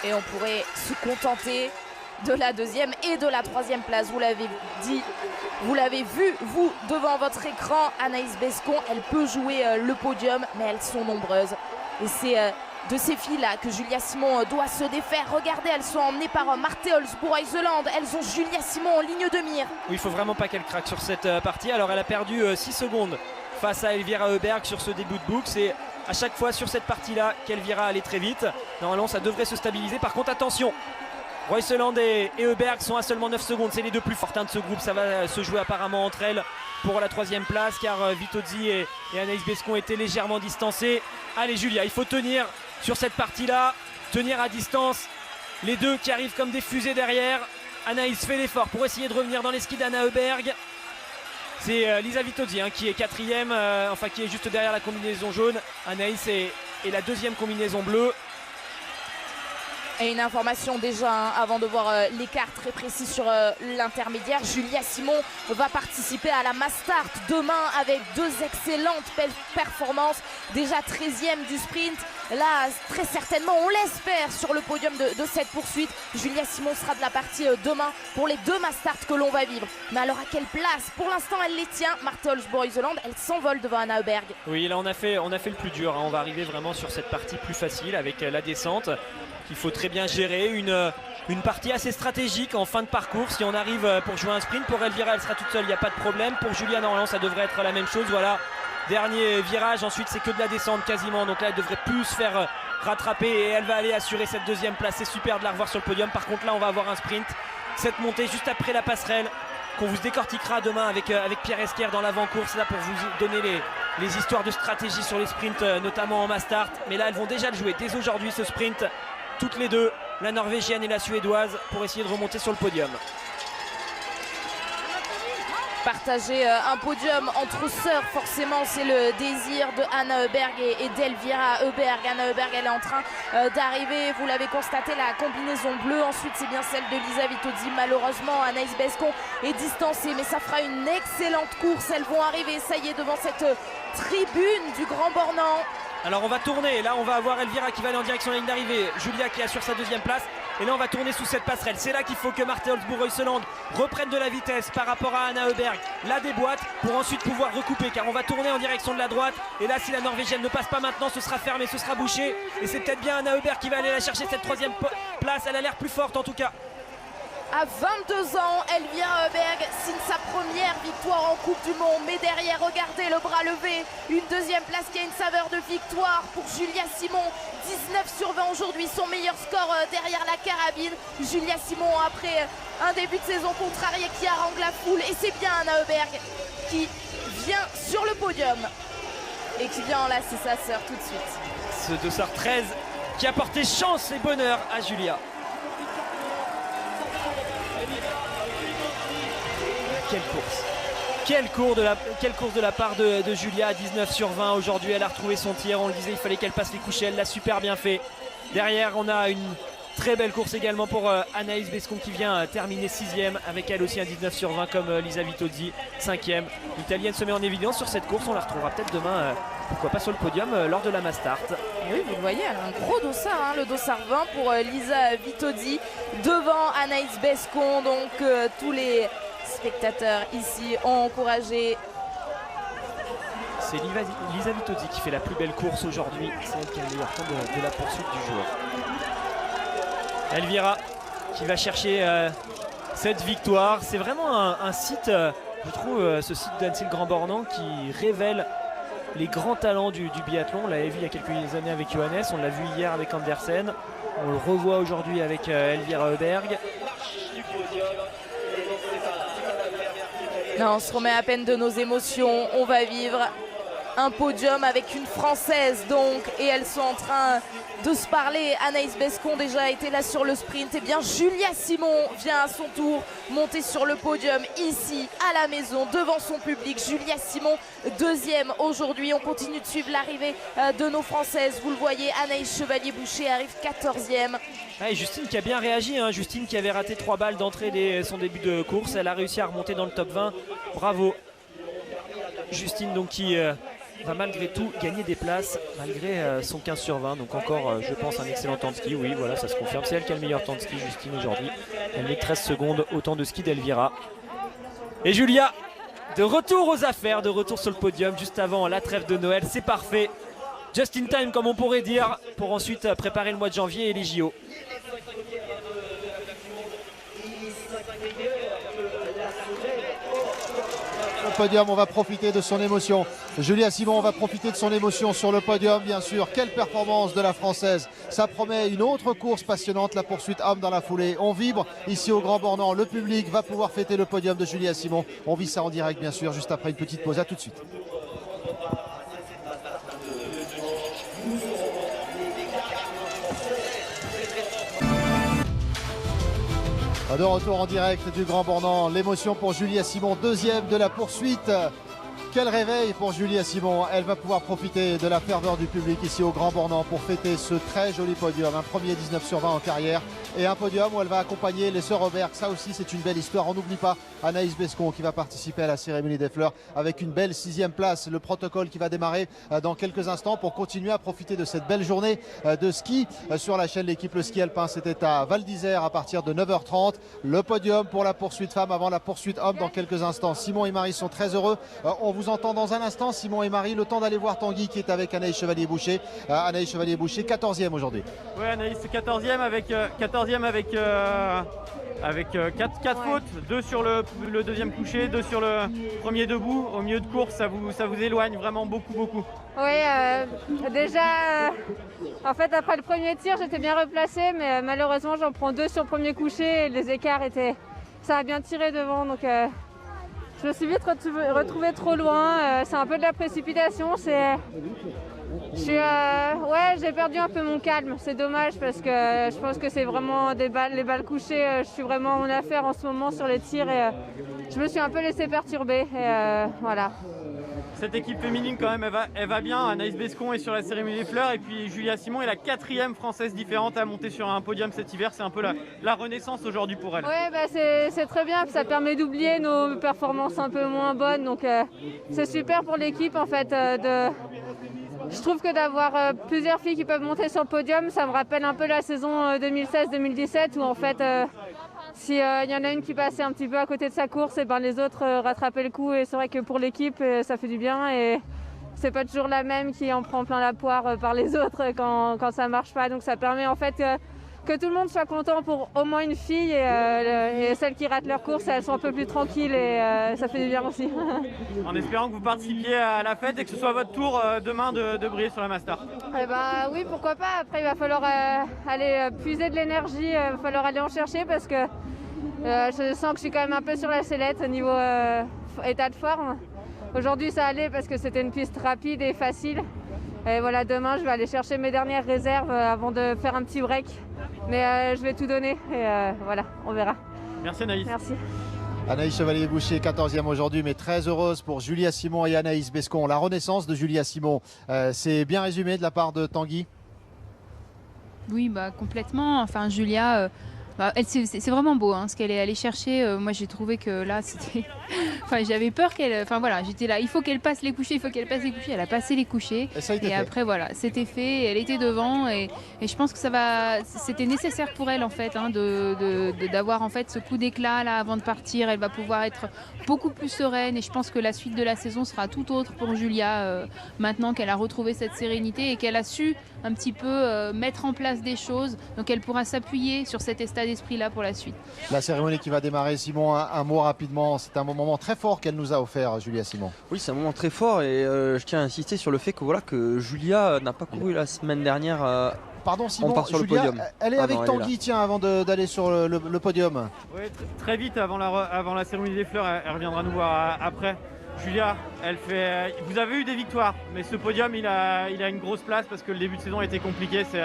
Et on pourrait se contenter de la 2e et de la 3e place. Vous l'avez dit, vous l'avez vu, vous, devant votre écran. Anaïs Bescon, elle peut jouer le podium, mais elles sont nombreuses. Et c'est de ces filles-là que Julia Simon doit se défaire. Regardez, elles sont emmenées par Marthe Holzbourg-Iseland. Elles ont Julia Simon en ligne de mire. Oui, il faut vraiment pas qu'elle craque sur cette partie. Alors elle a perdu 6 secondes face à Elvira Oberg sur ce début de boucle. C'est à chaque fois sur cette partie-là qu'Elvira allait très vite. Normalement, ça devrait se stabiliser. Par contre, attention, Royseland et Oberg sont à seulement 9 secondes. C'est les deux plus fortes de ce groupe. Ça va se jouer apparemment entre elles pour la 3e place, car Vitozzi et Anaïs Bescon étaient légèrement distancées. Allez Julia, il faut tenir sur cette partie-là, tenir à distance. Les deux qui arrivent comme des fusées derrière. Anaïs fait l'effort pour essayer de revenir dans les skis d'Anna Oberg. C'est Lisa Vitozzi qui est 4e, qui est juste derrière la combinaison jaune. Anaïs est la 2e combinaison bleue. Et une information déjà avant de voir l'écart très précis sur l'intermédiaire. Julia Simon va participer à la Mass Start demain avec 2 excellentes performances. Déjà 13e du sprint. Là, très certainement, on l'espère sur le podium de cette poursuite. Julia Simon sera de la partie demain pour les 2 Mass Start que l'on va vivre. Mais alors à quelle place? Pour l'instant, elle les tient. Marthe Holzbourg-Iseland, elle s'envole devant Anna Oberg. Oui, là on a fait le plus dur. On va arriver vraiment sur cette partie plus facile avec la descente. Il faut très bien gérer une partie assez stratégique en fin de parcours. Si on arrive pour jouer un sprint, pour Elvira elle sera toute seule, il n'y a pas de problème. Pour Julia normalement ça devrait être la même chose. Voilà, dernier virage, ensuite c'est que de la descente quasiment. Donc là elle devrait plus se faire rattraper et elle va aller assurer cette 2e place. C'est super de la revoir sur le podium. Par contre là on va avoir un sprint cette montée juste après la passerelle qu'on vous décortiquera demain avec Pierre Esquer dans l'avant-course, là pour vous donner les histoires de stratégie sur les sprints, notamment en mass start. Mais là, elles vont déjà le jouer dès aujourd'hui, ce sprint, toutes les deux, la Norvégienne et la Suédoise, pour essayer de remonter sur le podium. Partager un podium entre sœurs, forcément c'est le désir de Anna Heuberg et d'Elvira Heuberg. Anna Heuberg, elle est en train d'arriver, vous l'avez constaté, la combinaison bleue. Ensuite c'est bien celle de Lisa Vitozzi. Malheureusement Anaïs Bescon est distancée, mais ça fera une excellente course. Elles vont arriver, ça y est, devant cette tribune du Grand Bornand. Alors on va tourner, là on va avoir Elvira qui va aller en direction de la ligne d'arrivée, Julia qui assure sa deuxième place, et là on va tourner sous cette passerelle. C'est là qu'il faut que Marthe Holzbourg-Reuseland reprenne de la vitesse par rapport à Anna Heuberg, la déboîte pour ensuite pouvoir recouper, car on va tourner en direction de la droite, et là si la Norvégienne ne passe pas maintenant, ce sera fermé, ce sera bouché, et c'est peut-être bien Anna Heuberg qui va aller la chercher cette troisième place. Elle a l'air plus forte en tout cas. À 22 ans, Elvira Heuberg signe sa première victoire en Coupe du Monde. Mais derrière, regardez le bras levé. Une deuxième place qui a une saveur de victoire pour Julia Simon. 19/20 aujourd'hui, son meilleur score derrière la carabine. Julia Simon, après un début de saison contrarié qui harangue la foule. Et c'est bien Anna Heuberg qui vient sur le podium et qui vient enlacer sa sœur tout de suite. Ce 2h13 qui a porté chance et bonheur à Julia. Quelle course de la part de Julia à 19/20 aujourd'hui. Elle a retrouvé son tir, on le disait, il fallait qu'elle passe les couchers, elle l'a super bien fait. Derrière on a une très belle course également pour Anaïs Bescon qui vient terminer 6ème avec elle aussi un 19/20 comme Lisa Vitozzi, 5ème. L'Italienne se met en évidence sur cette course, on la retrouvera peut-être demain, pourquoi pas sur le podium lors de la mass start. Oui, vous le voyez, elle a un gros dossard, hein, le dossard 20 pour Lisa Vitozzi devant Anaïs Bescon. Donc tous les spectateurs ici ont encouragé. C'est Lisa Vitozzi qui fait la plus belle course aujourd'hui. C'est elle qui a le meilleur temps de la poursuite du jour. Elvira qui va chercher cette victoire. C'est vraiment un site, je trouve, ce site d'Annecy-le-Grand Bornand qui révèle les grands talents du biathlon. On l'avait vu il y a quelques années avec Johannes, on l'a vu hier avec Andersen. On le revoit aujourd'hui avec Elvira Heuberg. Non, on se remet à peine de nos émotions. On va vivre un podium avec une Française donc, et elles sont en train de se parler. Anaïs Bescon déjà était là sur le sprint. Et bien Julia Simon vient à son tour monter sur le podium ici à la maison devant son public. Julia Simon deuxième aujourd'hui. On continue de suivre l'arrivée de nos Françaises. Vous le voyez, Anaïs Chevalier-Boucher arrive 14e. Ah, et Justine qui a bien réagi, hein. Justine qui avait raté 3 balles d'entrée dès son début de course. Elle a réussi à remonter dans le top 20. Bravo Justine donc qui va malgré tout gagner des places malgré son 15/20. Donc encore je pense un excellent temps de ski. Oui voilà, ça se confirme, c'est elle qui a le meilleur temps de ski, Justine, aujourd'hui. Elle met 13 secondes au temps de ski d'Elvira. Et Julia de retour aux affaires, de retour sur le podium juste avant la trêve de Noël. C'est parfait, just in time comme on pourrait dire, pour ensuite préparer le mois de janvier et les JO. Podium, on va profiter de son émotion. Julia Simon va profiter de son émotion sur le podium, bien sûr. Quelle performance de la Française. Ça promet une autre course passionnante, la poursuite homme dans la foulée. On vibre ici au Grand Bornand. Le public va pouvoir fêter le podium de Julia Simon. On vit ça en direct, bien sûr, juste après une petite pause. À tout de suite. De retour en direct du Grand Bornand, l'émotion pour Julia Simon, deuxième de la poursuite. Quel réveil pour Julia Simon. Elle va pouvoir profiter de la ferveur du public ici au Grand Bornand pour fêter ce très joli podium. Un premier 19/20 en carrière et un podium où elle va accompagner les sœurs Heuberg. Ça aussi c'est une belle histoire. On n'oublie pas Anaïs Bescon qui va participer à la cérémonie des fleurs avec une belle 6e place. Le protocole qui va démarrer dans quelques instants pour continuer à profiter de cette belle journée de ski sur la chaîne L'équipe Le Ski Alpin. C'était à Val d'Isère à partir de 9h30. Le podium pour la poursuite femme avant la poursuite homme dans quelques instants. Simon et Marie sont très heureux. On vous entend dans un instant, Simon et Marie. Le temps d'aller voir Tanguy qui est avec Anaïs Chevalier-Boucher. Anaïs Chevalier-Boucher, 14e aujourd'hui. Oui, Anaïs 14e avec 4 fautes, 2 sur le deuxième coucher, 2 sur le premier debout. Au milieu de course, ça vous éloigne vraiment beaucoup. Oui, déjà, en fait, après le premier tir, j'étais bien replacée, mais malheureusement, j'en prends 2 sur le premier coucher et les écarts étaient... Ça a bien tiré devant, donc je me suis vite retrouvée trop loin. C'est un peu de la précipitation. J'ai perdu un peu mon calme. C'est dommage parce que je pense que c'est vraiment les balles couchées. Je suis vraiment en affaire en ce moment sur les tirs et je me suis un peu laissée perturber. Et voilà. Cette équipe féminine quand même elle va bien. Anaïs Bescon est sur la cérémonie des fleurs et puis Julia Simon est la 4e française différente à monter sur un podium cet hiver. C'est un peu la renaissance aujourd'hui pour elle. Oui, c'est très bien, ça permet d'oublier nos performances un peu moins bonnes. Donc c'est super pour l'équipe en fait. Je trouve que d'avoir plusieurs filles qui peuvent monter sur le podium, ça me rappelle un peu la saison 2016-2017 où en fait s'il y en a une qui passait un petit peu à côté de sa course, et ben les autres rattrapaient le coup. Et c'est vrai que pour l'équipe, ça fait du bien. Et c'est pas toujours la même qui en prend plein la poire par les autres quand ça marche pas. Donc ça permet en fait que tout le monde soit content pour au moins une fille. Et celles qui ratent leur course, elles sont un peu plus tranquilles et ça fait du bien aussi. En espérant que vous participiez à la fête et que ce soit votre tour demain de briller sur la Master. Eh ben, oui, pourquoi pas. Après, il va falloir aller puiser de l'énergie, il va falloir aller en chercher parce que je sens que je suis quand même un peu sur la sellette au niveau état de forme. Aujourd'hui, ça allait parce que c'était une piste rapide et facile. Et voilà, demain, je vais aller chercher mes dernières réserves avant de faire un petit break. Mais je vais tout donner et voilà, on verra. Merci Anaïs. Merci. Anaïs Chevalier-Boucher, 14e aujourd'hui, mais très heureuse pour Julia Simon et Anaïs Bescon. La renaissance de Julia Simon, c'est bien résumé de la part de Tanguy? Oui, bah, complètement. Enfin, Julia, c'est vraiment beau ce qu'elle est allée chercher. Moi, j'ai trouvé que là, c'était... enfin, j'avais peur qu'elle... Enfin, voilà, j'étais là, il faut qu'elle passe les couchers, Elle a passé les couchers. Et ça a été fait. Après, voilà, c'était fait. Elle était devant et je pense que c'était nécessaire pour elle, en fait, d'avoir, en fait, ce coup d'éclat, là, avant de partir. Elle va pouvoir être beaucoup plus sereine et je pense que la suite de la saison sera tout autre pour Julia, maintenant qu'elle a retrouvé cette sérénité et qu'elle a su un petit peu mettre en place des choses. Donc, elle pourra s'appuyer sur cet état d'esprit-là pour la suite. La cérémonie qui va démarrer, Simon, un mot rapidement. C'est un moment très fort qu'elle nous a offert, Julia Simon. Oui, c'est un moment très fort et je tiens à insister sur le fait que Julia n'a pas couru la semaine dernière. Pardon Simon, on part sur Julia, le podium. Elle est avec Tanguy, tiens, avant d'aller sur le podium. Oui, très vite avant la cérémonie des fleurs, elle reviendra nous voir après. Julia, vous avez eu des victoires, mais ce podium, il a une grosse place parce que le début de saison a été compliqué. C'est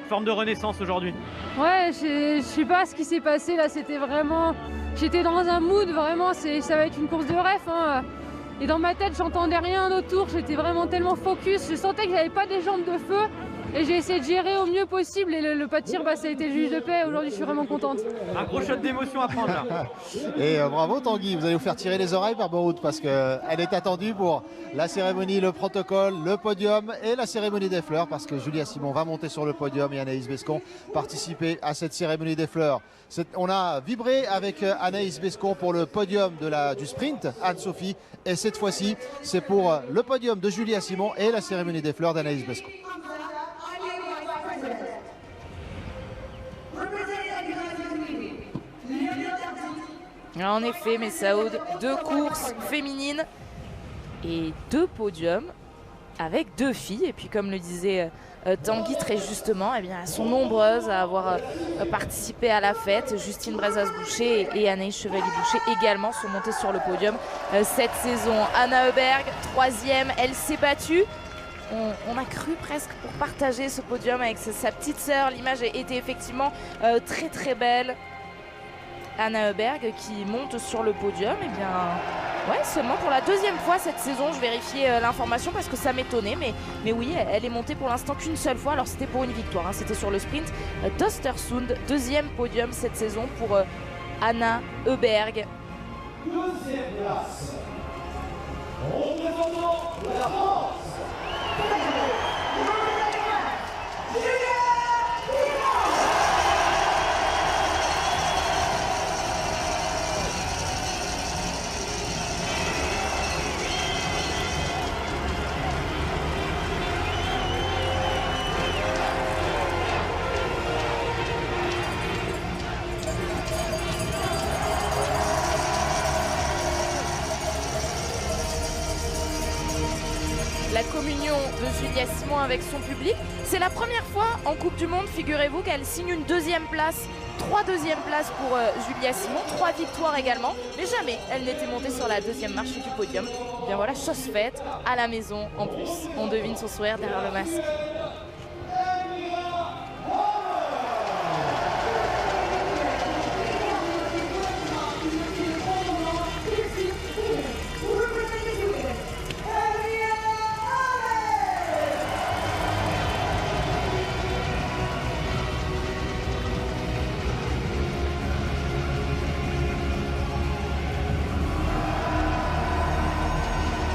forme de renaissance aujourd'hui. Ouais, je sais pas ce qui s'est passé là, c'était vraiment... J'étais dans un mood, vraiment, ça va être une course de rêve. Et dans ma tête, j'entendais rien autour, j'étais vraiment tellement focus, je sentais que j'avais pas des jambes de feu. Et j'ai essayé de gérer au mieux possible et le pas de tir, ça a été le juge de paix. Aujourd'hui, je suis vraiment contente. Un gros shot d'émotion à prendre là. Et bravo Tanguy, vous allez vous faire tirer les oreilles par Borout parce qu'elle est attendue pour la cérémonie, le protocole, le podium et la cérémonie des fleurs parce que Julia Simon va monter sur le podium et Anaïs Bescon participer à cette cérémonie des fleurs. On a vibré avec Anaïs Bescon pour le podium du sprint, Anne-Sophie, et cette fois-ci, c'est pour le podium de Julia Simon et la cérémonie des fleurs d'Anaïs Bescon. En effet, Messaoud, 2 courses féminines et 2 podiums avec 2 filles. Et puis comme le disait Tanguy très justement, eh bien, elles sont nombreuses à avoir participé à la fête. Justine Brezas-Boucher et Anaïs Chevalier-Boucher également sont montées sur le podium cette saison. Anna Heuberg, 3e, elle s'est battue. On a cru presque pour partager ce podium avec sa petite sœur. L'image était effectivement très très belle. Anna Heuberg qui monte sur le podium, et bien ouais, seulement pour la 2e fois cette saison. Je vérifiais l'information parce que ça m'étonnait, mais oui, elle est montée pour l'instant qu'une seule fois. Alors c'était pour une victoire, c'était sur le sprint d'Östersund. 2e podium cette saison pour Anna Heuberg. 2e place, représentant la France. La communion de Julia Simon avec son public. C'est la première fois en Coupe du Monde, figurez-vous, qu'elle signe une deuxième place. 3 deuxièmes places pour Julia Simon, 3 victoires également, mais jamais elle n'était montée sur la deuxième marche du podium. Et bien voilà, chose faite, à la maison en plus. On devine son sourire derrière le masque.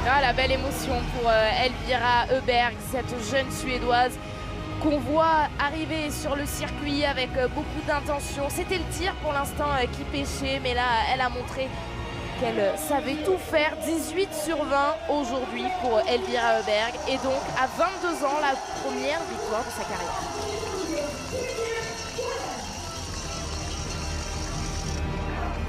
Ah, la belle émotion pour Elvira Öberg, cette jeune Suédoise qu'on voit arriver sur le circuit avec beaucoup d'intention. C'était le tir pour l'instant qui pêchait, mais là elle a montré qu'elle savait tout faire. 18 sur 20 aujourd'hui pour Elvira Öberg et donc à 22 ans la première victoire de sa carrière.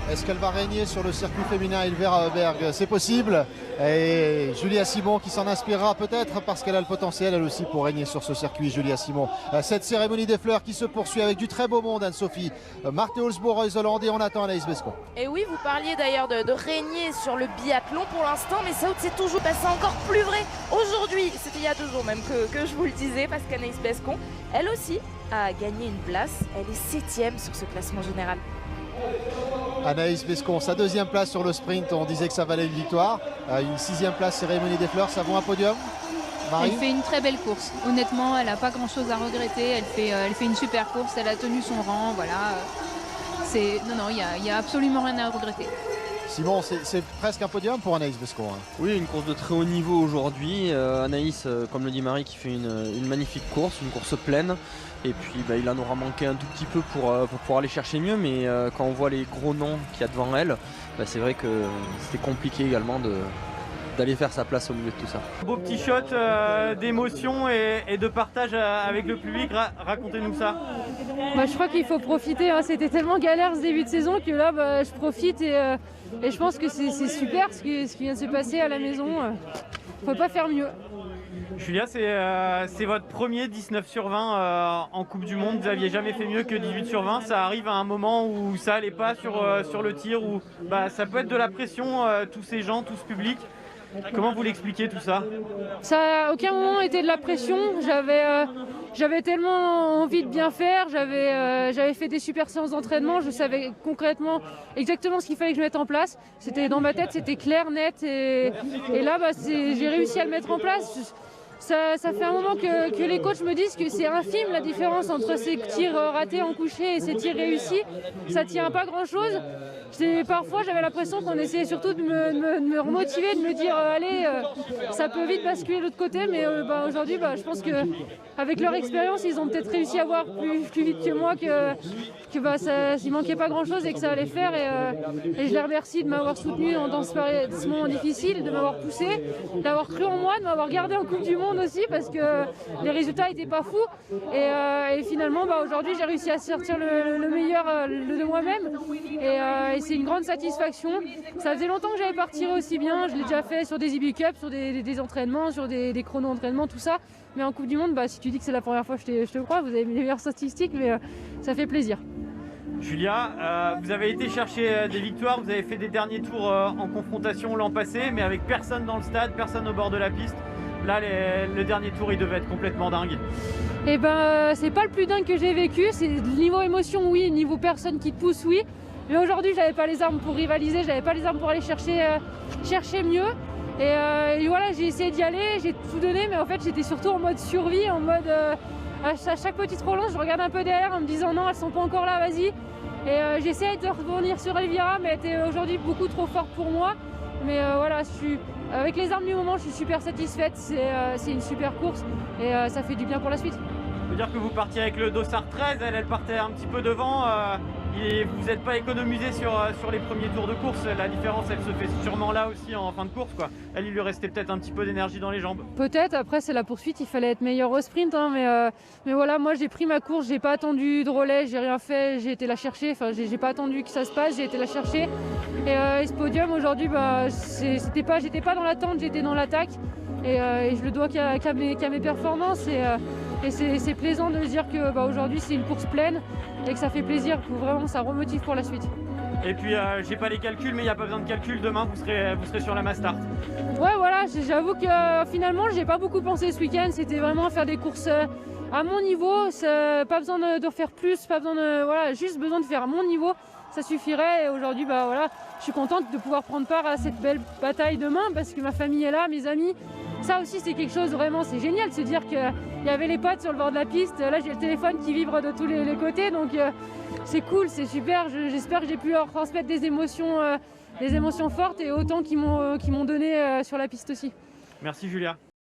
Est-ce qu'elle va régner sur le circuit féminin, Elvira Öberg? C'est possible. Et Julia Simon qui s'en inspirera peut-être parce qu'elle a le potentiel elle aussi pour régner sur ce circuit, Julia Simon. Cette cérémonie des fleurs qui se poursuit avec du très beau monde, Anne-Sophie. Marthe Olsbo, Royce Hollande et on attend Anaïs Bescon. Et oui, vous parliez d'ailleurs de régner sur le biathlon pour l'instant, mais ça c'est toujours passé encore plus vrai aujourd'hui. C'était il y a 2 jours même que je vous le disais parce qu'Anaïs Bescon, elle aussi, a gagné une place. Elle est 7e sur ce classement général. Anaïs Bescon, sa 2e place sur le sprint, on disait que ça valait une victoire. Une 6e place, cérémonie des fleurs, ça vaut un podium. Marie? Elle fait une très belle course. Honnêtement, elle n'a pas grand-chose à regretter. Elle fait une super course, elle a tenu son rang. Voilà. Non, il n'y a absolument rien à regretter. Simon, c'est presque un podium pour Anaïs Bescon. Hein. Oui, une course de très haut niveau aujourd'hui. Anaïs, comme le dit Marie, qui fait une magnifique course, une course pleine. Et puis il en aura manqué un tout petit peu pour pouvoir aller chercher mieux. Mais quand on voit les gros noms qu'il y a devant elle, c'est vrai que c'était compliqué également d'aller faire sa place au milieu de tout ça. Beau petit shot d'émotion et de partage avec le public. Racontez-nous ça. Je crois qu'il faut profiter. Hein. C'était tellement galère ce début de saison que là, je profite et je pense que c'est super ce qui vient de se passer à la maison. Faut pas faire mieux. Julia, c'est votre premier 19 sur 20 en Coupe du Monde. Vous n'aviez jamais fait mieux que 18 sur 20. Ça arrive à un moment où ça n'allait pas sur le tir, où ça peut être de la pression, tous ces gens, tout ce public. Comment vous l'expliquez tout ça? Ça à aucun moment été de la pression. J'avais tellement envie de bien faire. J'avais fait des super séances d'entraînement. Je savais concrètement exactement ce qu'il fallait que je mette en place. C'était dans ma tête, c'était clair, net. Et là, j'ai réussi à le mettre en place. Ça fait un moment que les coachs me disent que c'est infime la différence entre ces tirs ratés en coucher et ces tirs réussis. Ça tient pas grand chose. Parfois j'avais l'impression qu'on essayait surtout de me remotiver, de me dire allez, ça peut vite basculer de l'autre côté, mais aujourd'hui je pense qu'avec leur expérience ils ont peut-être réussi à voir plus vite que moi qu'il manquait pas grand chose et que ça allait faire et je les remercie de m'avoir soutenu dans ce moment difficile, de m'avoir poussé, d'avoir cru en moi, de m'avoir gardé en Coupe du Monde aussi parce que les résultats étaient pas fous et finalement aujourd'hui j'ai réussi à sortir le meilleur de moi-même et c'est une grande satisfaction. Ça faisait longtemps que j'avais pas retiré aussi bien, je l'ai déjà fait sur des IBU Cup, sur des entraînements, sur des chronos entraînements, tout ça, mais en Coupe du Monde si tu dis que c'est la première fois je te crois, vous avez mis les meilleures statistiques mais ça fait plaisir. Julia, vous avez été chercher des victoires, vous avez fait des derniers tours en confrontation l'an passé, mais avec personne dans le stade, personne au bord de la piste. Là, le dernier tour, il devait être complètement dingue. Et c'est pas le plus dingue que j'ai vécu. C'est niveau émotion, oui, niveau personne qui te pousse, oui. Mais aujourd'hui, j'avais pas les armes pour rivaliser, j'avais pas les armes pour aller chercher mieux. Et voilà, j'ai essayé d'y aller, j'ai tout donné, mais en fait, j'étais surtout en mode survie, en mode à chaque petite relance, je regarde un peu derrière en me disant non, elles sont pas encore là, vas-y. Et j'essaie de revenir sur Elvira, mais elle était aujourd'hui beaucoup trop forte pour moi. Mais voilà, avec les armes du moment, je suis super satisfaite. C'est une super course et ça fait du bien pour la suite. Ça veut dire que vous partiez avec le dossard 13, elle partait un petit peu devant. Et vous n'êtes pas économisé sur les premiers tours de course. La différence, elle se fait sûrement là aussi en fin de course, quoi. Elle, il lui restait peut-être un petit peu d'énergie dans les jambes. Peut-être, après c'est la poursuite, il fallait être meilleur au sprint. Hein, mais voilà, moi j'ai pris ma course, j'ai pas attendu de relais, j'ai rien fait, j'ai été la chercher. Enfin, j'ai pas attendu que ça se passe, j'ai été la chercher. Et ce podium aujourd'hui, j'étais pas dans l'attente, j'étais dans l'attaque. et je le dois qu'à mes performances. Et c'est plaisant de se dire que aujourd'hui c'est une course pleine et que ça fait plaisir, que vraiment ça remotive pour la suite. Et puis j'ai pas les calculs, mais il n'y a pas besoin de calcul. Demain, vous serez sur la mass start. Ouais, voilà, j'avoue que finalement, j'ai pas beaucoup pensé ce week-end. C'était vraiment faire des courses à mon niveau. Pas besoin de refaire plus, pas besoin de, voilà, juste besoin de faire à mon niveau. Ça suffirait. Et aujourd'hui, voilà, je suis contente de pouvoir prendre part à cette belle bataille demain parce que ma famille est là, mes amis. Ça aussi, c'est quelque chose vraiment, c'est génial de se dire qu'il y avait les potes sur le bord de la piste. Là, j'ai le téléphone qui vibre de tous les côtés, donc c'est cool, c'est super. J'espère que j'ai pu leur transmettre des émotions fortes et autant qu'ils m'ont donné sur la piste aussi. Merci Julia.